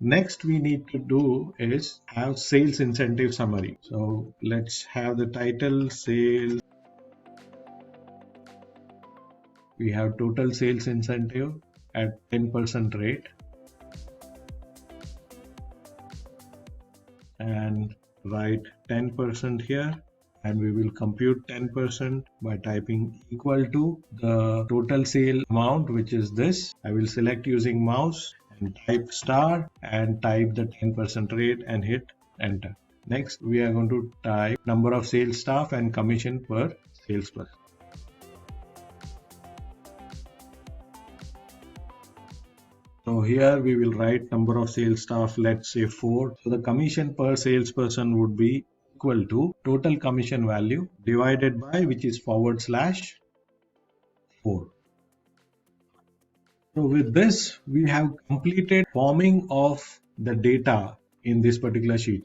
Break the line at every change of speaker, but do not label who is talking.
Next we need to do is have sales incentive summary. So let's have the title sales. We have total sales incentive at 10% rate and write 10% here, and we will compute 10% by typing equal to the total sale amount, which is this. I will select using mouse and type star and type the 10% rate and hit enter. Next, we are going to type number of sales staff and commission per salesperson. So here we will write number of sales staff, let's say 4. So the commission per salesperson would be equal to total commission value divided by, which is /4. So with this, we have completed forming of the data in this particular sheet.